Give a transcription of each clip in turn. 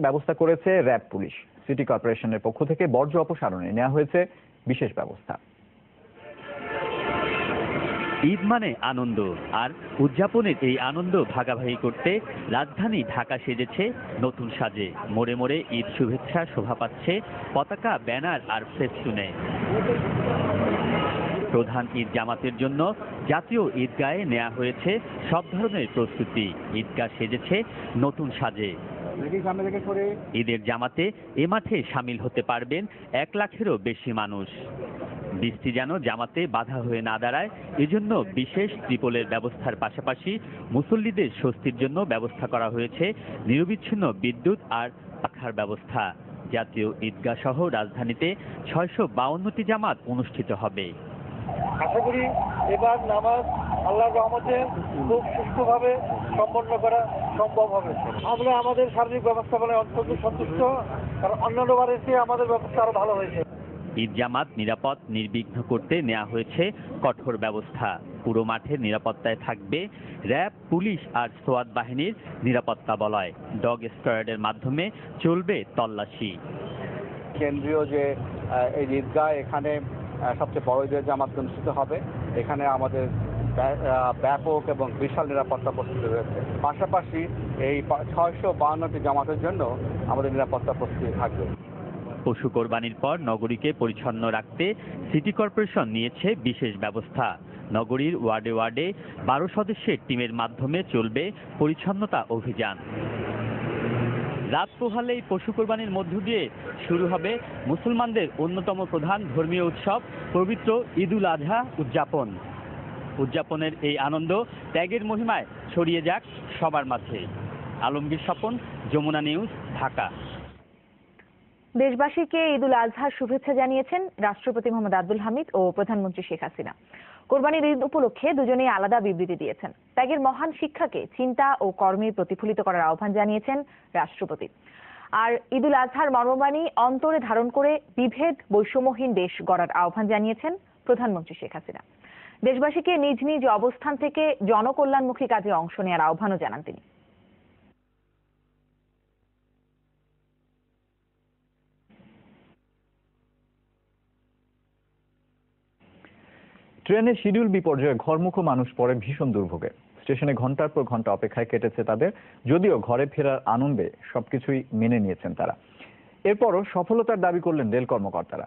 ব্যবস্থা করেছে RAB police. City কর্পোরেশনের পক্ষ থেকে বর্জ্য অপসারণে নেওয়া হয়েছে বিশেষ ব্যবস্থা। ঈদ মানে আনন্দ, আর উদযাপনের এই আনন্দ ভাগাভাগি করতে রাজধানী ঢাকা সেজেছে নতুন সাজে। মোড়ে মোড়ে ঈদ শুভেচ্ছা শোভা পাচ্ছে পতাকা, ব্যানার আর ফেস্টুনে। প্রধান ঈদ জামাতের জন্য জাতীয় ঈদগাহে নেওয়া হয়েছে সব ধরনের প্রস্তুতি। ঈদগাহ সেজেছে নতুন সাজে। ঈদের জামাতে এ মাঠে সামিল হতে পারবেন 1 লাখেরও বেশি মানুষ। বৃষ্টি যেন জামাতে বাধা হয়ে না দাঁড়ায়, এজন্য বিশেষ ত্রিপলের ব্যবস্থার পাশাপাশি মুসল্লিদের স্বস্তির জন্য ব্যবস্থা করা হয়েছে নিরবিচ্ছিন্ন বিদ্যুৎ আর পাখার ব্যবস্থা। জাতীয় ঈদগাহ সহ রাজধানীতে 652টি জামাত অনুষ্ঠিত হবে। আশা করি এবার নামাজ আল্লাহর রহমতে খুব সুষ্ঠুভাবে সম্পন্ন করা সম্ভব হবে। আমরা আমাদের সার্বিক ব্যবস্থাপনায় অত্যন্ত সন্তুষ্ট, কারণ অন্যান্য বারের চেয়ে আমাদের ব্যবস্থা আরো ভালো হয়েছে। ঈদ জামাত নিরাপদ নির্বিঘ্ন করতে নেওয়া হয়েছে কঠোর ব্যবস্থা। পুরো মাঠের নিরাপত্তায় থাকবে র্যাব, পুলিশ আর সোয়াত বাহিনীর নিরাপত্তা বলয়। ডগ স্কোয়াডের মাধ্যমে চলবে তল্লাশি। কেন্দ্রীয় যে এই ঈদগাহ, এখানে সবচেয়ে বড় ঈদের জামাত অনুষ্ঠিত হবে। এখানে আমাদের ব্যাপক এবং বিশাল নিরাপত্তা প্রস্তুতি রয়েছে। পাশাপাশি এই 652টি জামাতের জন্য আমাদের নিরাপত্তা প্রস্তুতি থাকবে। পশু কোরবানির পর নগরীকে পরিচ্ছন্ন রাখতে সিটি কর্পোরেশন নিয়েছে বিশেষ ব্যবস্থা। নগরীর ওয়ার্ডে ওয়ার্ডে 12 সদস্যের টিমের মাধ্যমে চলবে পরিচ্ছন্নতা অভিযান। রাত পোহালেই পশু কোরবানির মধ্য দিয়ে শুরু হবে মুসলমানদের অন্যতম প্রধান ধর্মীয় উৎসব পবিত্র ঈদুল আজহা উদযাপন। উদযাপনের এই আনন্দ ত্যাগের মহিমায় ছড়িয়ে যাক সবার মাঝে। আলমগীর স্বপন, যমুনা নিউজ, ঢাকা। দেশবাসীকে ঈদুল আজহার শুভেচ্ছা জানিয়েছেন রাষ্ট্রপতি মোহাম্মদ আব্দুল হামিদ ও প্রধানমন্ত্রী শেখ হাসিনা। কোরবানির ঈদ উপলক্ষে দুজনেই আলাদা বিবৃতি দিয়েছেন। ত্যাগের মহান শিক্ষাকে চিন্তা ও কর্মে প্রতিফলিত করার আহ্বান জানিয়েছেন রাষ্ট্রপতি। আর ঈদুল আজহার মর্মবাণী অন্তরে ধারণ করে বিভেদ বৈষম্যহীন দেশ গড়ার আহ্বান জানিয়েছেন প্রধানমন্ত্রী শেখ হাসিনা। দেশবাসীকে নিজ নিজ অবস্থান থেকে জনকল্যাণমুখী কাজে অংশ নেওয়ার আহ্বানও জানান তিনি। ট্রেনের শিডিউল বিপর্যয়ে ঘরমুখো মানুষ পড়ে ভীষণ দুর্ভোগে। স্টেশনে ঘন্টার পর ঘন্টা অপেক্ষায় কেটেছে তাদের, যদিও ঘরে ফেরার আনন্দে সবকিছুই মেনে নিয়েছেন তারা। এরপরও সফলতার দাবি করলেন রেল কর্মকর্তারা।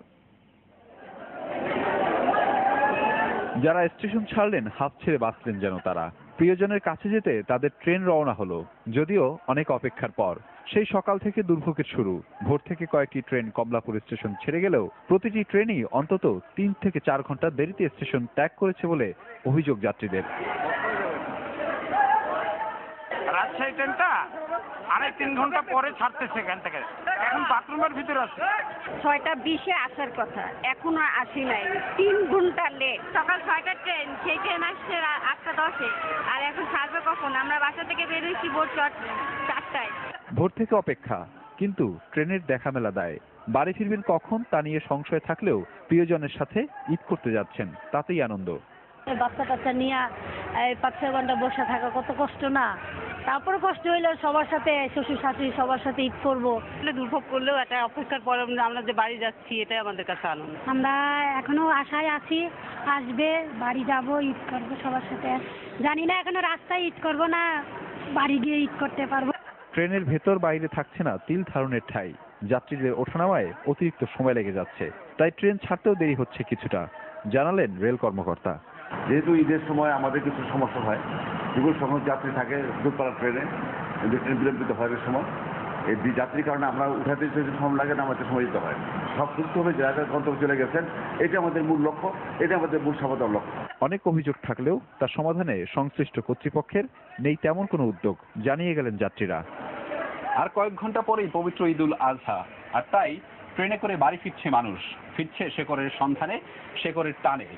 যারা স্টেশন ছাড়লেন হাঁপ ছেড়ে বাঁচলেন যেন তারা। প্রিয়জনের কাছে যেতে তাদের ট্রেন রওনা হলো, যদিও অনেক অপেক্ষার পর। সেই সকাল থেকে দুর্ভোগের শুরু। ভোর থেকে কয়েকটি ট্রেন কমলাপুর স্টেশন ছেড়ে গেলেও প্রতিটি ট্রেনই অন্তত 3 থেকে 4 ঘন্টা দেরিতে স্টেশন ত্যাগ করেছে বলে অভিযোগ যাত্রীদের। রাজশাহী ট্রেনটা 3.5 ঘন্টা পরে ছাড়তেছে এখান থেকে, এখন বাথরুমের ভিতরে আছে। 6:20-এ আসার কথা, এখনো আসি নাই। 3 ঘন্টা লেট। সকাল 6টার ট্রেন, সেই ট্রেন আসছে 8:10-এ, আর এখন ছাড়বে কখন? আমরা বাসা থেকে বেরোচ্ছি ভোর 4টায়। ভোর থেকে অপেক্ষা, কিন্তু ট্রেনের দেখা মেলা দায়। বাড়ি ফিরবেন কখন তা নিয়ে সংশয় থাকলেও প্রিয়জনের সাথে ঈদ করতে যাচ্ছেন, তাতেই আনন্দ। বাচ্চা টাচ্চা নিয়ে 5-6 ঘন্টা বসে থাকা কত কষ্ট না। তারপরে কষ্ট হইলো সবার সাথে, শ্বশুর শাশুড়ি সবার সাথে ঈদ করবো। দুর্ভোগ করলেও একটা অপেক্ষার পরে আমরা যে বাড়ি যাচ্ছি, এটাই আমাদের কাছে আনন্দ। আমরা এখনো আশায় আছি, আসবে, বাড়ি যাব, ঈদ করবো সবার সাথে। জানি না এখনো রাস্তায় ঈদ করবো না বাড়ি গিয়ে ঈদ করতে পারবো। ট্রেনের ভেতর বাইরে থাকছে না তিল ধারণের ঠাঁই। যাত্রীদের ওঠানামায় অতিরিক্ত সময় লেগে যাচ্ছে, তাই ট্রেন ছাড়তেও দেরি হচ্ছে কিছুটা, জানালেন রেল কর্মকর্তা। যেহেতু ঈদের সময় আমাদের কিছু সমস্যা হয়, বিপুল সংখ্যক যাত্রী থাকে দূরপাল্লার ট্রেনে, ট্রেন বিলম্বিত হয় সময়। এই যাত্রীর কারণে আমরা উঠাতে সময় লাগে না, আমাদের সময় দিতে হয়। সব সুস্থভাবে জায়গায় গন্তব্যে চলে গেছেন, এটা আমাদের মূল লক্ষ্য, এটা আমাদের মূল সফলতার লক্ষ্য। অনেক অভিযোগ থাকলেও তার সমাধানে সংশ্লিষ্ট কর্তৃপক্ষের নেই তেমন কোনো উদ্যোগ, জানিয়ে গেলেন যাত্রীরা। আর কয়েক ঘন্টা পরেই পবিত্র ঈদুল আজহা, আর তাই ট্রেনে করে বাড়ি ফিরছে মানুষ, ফিরছে শেকড়ের সন্ধানে, শেকড়ের টানে।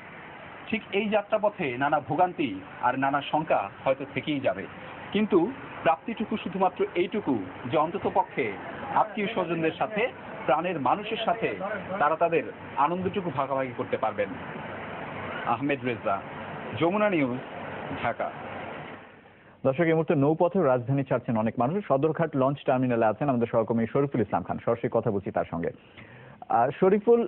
ঠিক এই যাত্রাপথে নানা ভোগান্তি আর নানা শঙ্কা হয়তো থেকেই যাবে, কিন্তু প্রাপ্তিটুকু শুধুমাত্র এইটুকু যে অন্তত পক্ষে আত্মীয় স্বজনদের সাথে, প্রাণের মানুষের সাথে তারা তাদের আনন্দটুকু ভাগাভাগি করতে পারবেন। আহমেদ রেজা, যমুনা নিউজ, ঢাকা। দর্শক, এই মুহূর্তে নৌপথে রাজধানী ছাড়ছেন অনেক মানুষ। সদরঘাট লঞ্চ টার্মিনালে আছেন আমাদের সহকর্মী শরীফুল ইসলাম খান। সরাসরি কথা বলছি তার সঙ্গে। শরীফুল,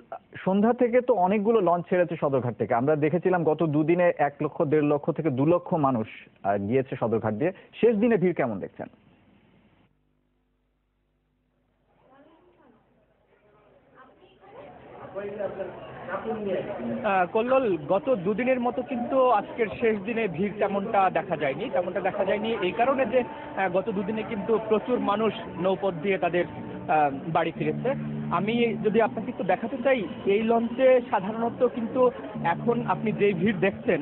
সন্ধ্যা থেকে তো অনেকগুলো লঞ্চ ছেড়েছে সদরঘাট থেকে। আমরা দেখেছিলাম গত দুদিনে 1 লক্ষ 1.5 লক্ষ থেকে 2 লক্ষ মানুষ গিয়েছে সদরঘাট দিয়ে। শেষ দিনে ভিড় কেমন দেখছেন? কল্লোল, গত দুদিনের মতো কিন্তু আজকের শেষ দিনে ভিড় তেমনটা দেখা যায়নি। এই কারণে যে গত দুদিনে কিন্তু প্রচুর মানুষ নৌপথ দিয়ে তাদের বাড়ি ফিরেছে। আমি যদি আপনাকে একটু দেখাতে চাই, এই লঞ্চে সাধারণত কিন্তু এখন আপনি যেই ভিড় দেখছেন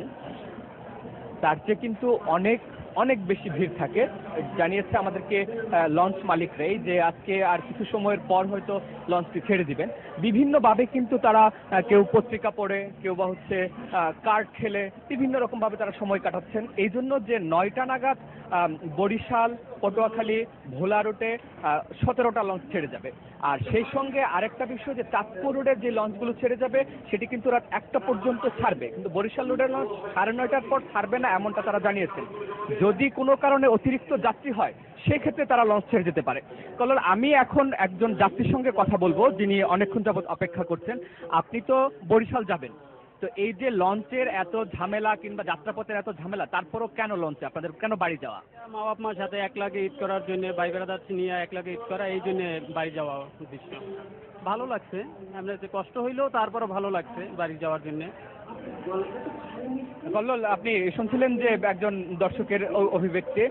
তার চেয়ে কিন্তু অনেক অনেক বেশি ভিড় থাকে। জানিয়েছে আমাদেরকে লঞ্চ মালিকরাই যে আজকে আর কিছু সময়ের পর হয়তো লঞ্চটি ছেড়ে দিবেন। বিভিন্নভাবে কিন্তু তারা কেউ পত্রিকা পড়ে, কেউ বা হচ্ছে কার্ড খেলে বিভিন্ন রকম ভাবে তারা সময় কাটাচ্ছেন। এই জন্য যে 9টা নাগাদ বরিশাল, পটুয়াখালী, ভোলা রুটে 17টা লঞ্চ ছেড়ে যাবে। আর সেই সঙ্গে আরেকটা বিষয় যে চাঁদপুর রোডের যে লঞ্চগুলো ছেড়ে যাবে সেটি কিন্তু রাত 1টা পর্যন্ত ছাড়বে, কিন্তু বরিশাল রোডের লঞ্চ 9:30টার পর ছাড়বে না, এমনটা তারা জানিয়েছেন। যদি কোনো কারণে অতিরিক্ত যাত্রী হয় সেক্ষেত্রে তারা লঞ্চ ছেড়ে যেতে পারে। কারণ আমি এখন একজন যাত্রীর সঙ্গে কথা বলবো যিনি অনেকক্ষণ যাবত অপেক্ষা করছেন। আপনি তো বরিশাল যাবেন, তো এই যে লঞ্চের এত ঝামেলা কিংবা যাত্রাপথের এত ঝামেলা, তারপরও কেন লঞ্চে আপনাদের কেন বাড়ি যাওয়া? মা বাপ মার সাথে এক লাগে ঈদ করার জন্য, ভাই বেড়াদার নিয়ে এক লাগে ঈদ করা, এই জন্য বাড়ি যাওয়া উদ্দেশ্য। ভালো লাগছে, এমনিতে কষ্ট হইলেও তারপরও ভালো লাগছে বাড়ি যাওয়ার জন্য। কল্লোল, আপনি শুনছিলেন যে একজন দর্শকের অভিব্যক্তি,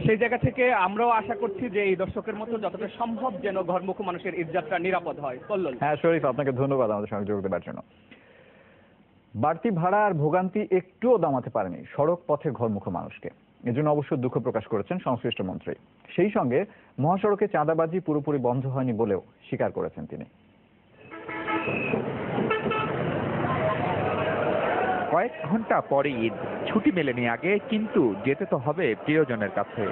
সেই জায়গা থেকে আমরাও আশা করছি যে এই দর্শকের মতো যতটা সম্ভব যেন ঘরমুখী মানুষের ঈদযাত্রা নিরাপদ হয়। কল্লোল। হ্যাঁ শরীফ, আপনাকে ধন্যবাদ আমাদের সঙ্গে যোগ দেওয়ার জন্য। বাড়তি ভাড়া আর ভোগান্তি একটুও দামাতে পারেনি সড়ক পথের ঘরমুখী মানুষকে। এজন্য অবশ্য দুঃখ প্রকাশ করেছেন সংশ্লিষ্ট মন্ত্রী। সেই সঙ্গে মহাসড়কে চাঁদাবাজি পুরোপুরি বন্ধ হয়নি বলেও স্বীকার করেছেন তিনি। কয়েক ঘন্টা পরে ঈদ, ছুটি মেলেনি আগে, কিন্তু যেতে তো হবে প্রিয়জনের কাছে।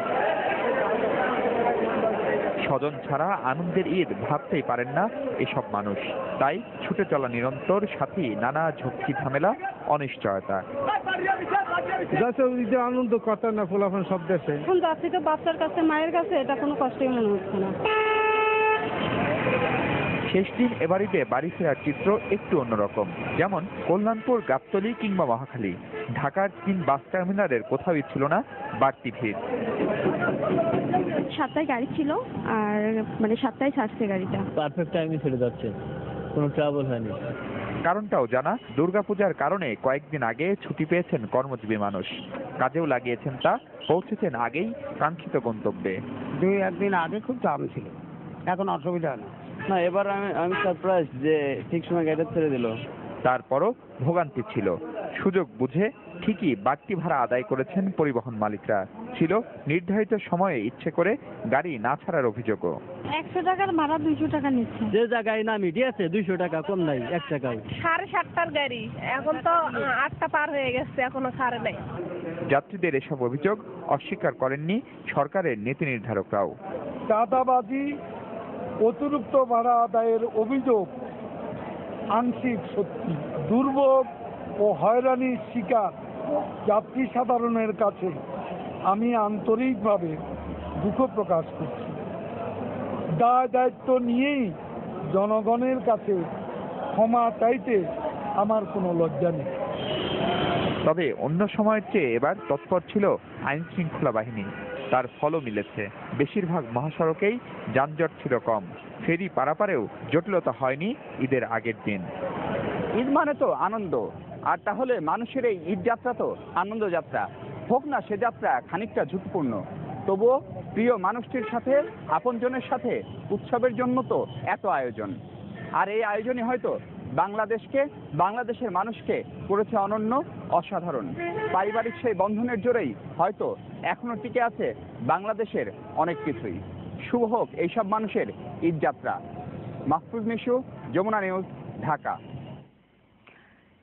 স্বজন ছাড়া আনন্দের ঈদ ভাবতেই পারেন না এসব মানুষ। তাই ছুটে চলা নিরন্তর, সাথে নানা ঝক্কি ঝামেলা, অনিশ্চয়তা। আনন্দ কথা না ফলাফল সব দেশে এখন যাচ্ছি তো বাচ্চার কাছে, মায়ের কাছে, এটা কোনো কষ্টই মনে হচ্ছে না। শেষ দিন এবার ঈদে বাড়ি ফেরার চিত্র একটু অন্যরকম। যেমন কল্যাণপুর, গাবতলী কিংবা মহাখালী, ঢাকার 3 বাস টার্মিনালের কোথাও ছিল না বাড়তি ভিড়। 7টায় গাড়ি ছিল, আর মানে 7টায় ছাড়ছে গাড়িটা। পারফেক্ট টাইমে ছেড়ে যাচ্ছে, কোনো ট্রাবল হয়নি। কারণটাও জানা, দুর্গাপূজার কারণে কয়েকদিন আগে ছুটি পেয়েছেন কর্মজীবী মানুষ। কাজেও লাগিয়েছেন তা, পৌঁছেছেন আগেই কাঙ্ক্ষিত গন্তব্যে। 2-1 দিন আগে খুব দাম ছিল, এখন অসুবিধা না। না, এবার আমি সারপ্রাইজ যে ঠিক সময় গাড়িটা ছেড়ে দিল। তারপরও ভোগান্তি ছিল। সুযোগ বুঝে ঠিকই বাড়তি ভাড়া আদায় করেছেন পরিবহন মালিকরা। ছিল নির্ধারিত সময়ে ইচ্ছে করে গাড়ি না ছাড়ার অভিযোগও। 100 টাকার ভাড়া 200 টাকা নিচ্ছে। যে জায়গায় নামি ঠিক আছে, 200 টাকা কম নাই, 1 টাকায়। 7:30টার গাড়ি, এখন তো 8টা পার হয়ে গেছে, এখনো ছাড়ে নাই। যাত্রীদের এসব অভিযোগ অস্বীকার করেননি সরকারের নীতি নির্ধারকরাও। চাঁদাবাজি, অতিরিক্ত ভাড়া আদায়ের অভিযোগ আংশিক সত্যি। দুর্ভোগ ও হয়রানির শিকার যাত্রী সাধারণের কাছে আমি আন্তরিকভাবে দুঃখ প্রকাশ করছি। দায় দায়িত্ব নিয়েই জনগণের কাছে ক্ষমা চাইতে আমার কোনো লজ্জা নেই। তবে অন্য সময়ের চেয়ে এবার তৎপর ছিল আইন শৃঙ্খলা বাহিনী। তার ফলও মিলেছে। বেশিরভাগ মহাসড়কেই যানজট ছিল কম। ফেরি পারাপারেও জটিলতা হয়নি ঈদের আগের দিন। ঈদ মানে তো আনন্দ, আর তাহলে মানুষের এই ঈদ যাত্রা তো আনন্দ যাত্রা। হোক না সে যাত্রা খানিকটা ঝুঁকিপূর্ণ, তবুও প্রিয় মানুষটির সাথে, আপনজনের সাথে উৎসবের জন্য তো এত আয়োজন। আর এই আয়োজনই হয়তো বাংলাদেশকে, বাংলাদেশের মানুষকে করেছে অনন্য, অসাধারণ। পারিবারিক সেই বন্ধনের জোরেই হয়তো এখনো টিকে আছে বাংলাদেশের অনেক কিছুই। শুভ হোক এইসব মানুষের ঈদ যাত্রা। মাহফুজ মিশু, যমুনা নিউজ, ঢাকা।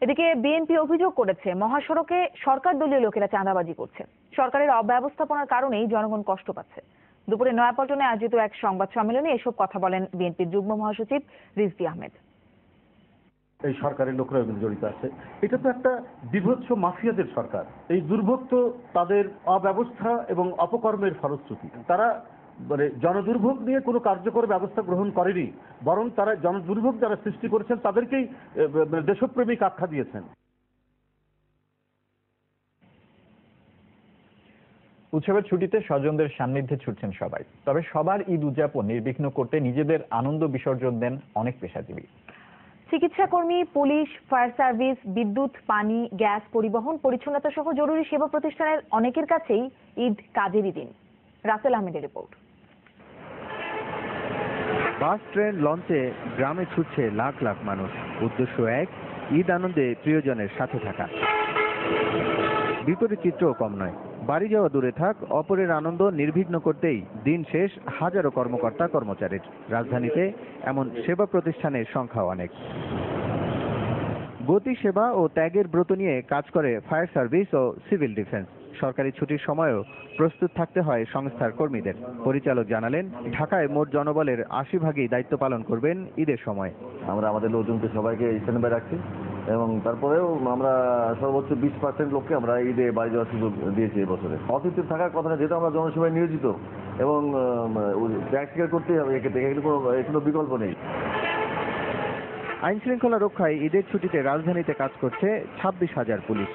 এদিকে বিএনপি অভিযোগ করেছে মহাসড়কে সরকার দলীয় লোকেরা চাঁদাবাজি করছে। সরকারের অব্যবস্থাপনার কারণেই জনগণ কষ্ট পাচ্ছে। দুপুরে নয়াপল্টনে আয়োজিত এক সংবাদ সম্মেলনে এসব কথা বলেন বিএনপির যুগ্ম মহাসচিব রিজভী আহমেদ। এই সরকারের লোকরা জড়িত আছে। এটা তো একটা বিভৎস মাফিয়াদের সরকার। এই দুর্ভোগ তো তাদের অব্যবস্থা এবং অপকর্মের ফলশ্রুতি। তারা মানে জনদুর্ভোগ নিয়ে কোনো কার্যকর ব্যবস্থা গ্রহণ করেনি, বরং তারা জনদুর্ভোগ যারা সৃষ্টি করেছেন তাদেরকেই দেশপ্রেমিক আখ্যা দিয়েছেন। উৎসবের ছুটিতে স্বজনদের সান্নিধ্যে ছুটছেন সবাই। তবে সবার ঈদ উদযাপন নির্বিঘ্ন করতে নিজেদের আনন্দ বিসর্জন দেন অনেক পেশাজীবী। চিকিৎসা কর্মী, পুলিশ, ফায়ার সার্ভিস, বিদ্যুৎ, পানি, গ্যাস, পরিবহন, পরিচ্ছন্নতা সহ জরুরি সেবা প্রতিষ্ঠানের অনেকের কাছেই ঈদ কাজেরই দিন। রাসেল আহমেদের রিপোর্ট। বাস, ট্রেন, লঞ্চে গ্রামে ছুটছে লাখ লাখ মানুষ। উদ্দেশ্য এক, ঈদ আনন্দে প্রিয়জনের সাথে থাকা। বিপরীত চিত্রও কম নয়। বাড়ি যাওয়া দূরে থাক, অপরের আনন্দ নির্বিঘ্ন করতেই দিন শেষ হাজারো কর্মকর্তা কর্মচারীর। রাজধানীতে এমন সেবা প্রতিষ্ঠানের সংখ্যাও অনেক। গতি, সেবা ও ত্যাগের ব্রত নিয়ে কাজ করে ফায়ার সার্ভিস ও সিভিল ডিফেন্স। সরকারি ছুটির সময়ও প্রস্তুত থাকতে হয় সংস্থার কর্মীদের। পরিচালক জানালেন, ঢাকায় মোট জনবলের ৮০% দায়িত্ব পালন করবেন ঈদের সময়। আমরা আমাদের লোকজনকে সবাইকে স্ট্যান্ড বাই রাখছি এবং তারপরেও আমরা সর্বোচ্চ 20% লোককে আমরা ঈদে বাড়ি যাওয়ার সুযোগ দিয়েছি এবছরে। অতিথি থাকার কথা না, যেহেতু আমরা জনসেবায় নিয়োজিত এবং ত্যাগ স্বীকার করতেই হবে, একে থেকে কোনো বিকল্প নেই। আইন শৃঙ্খলা রক্ষায় ঈদের ছুটিতে রাজধানীতে কাজ করছে 26,000 পুলিশ।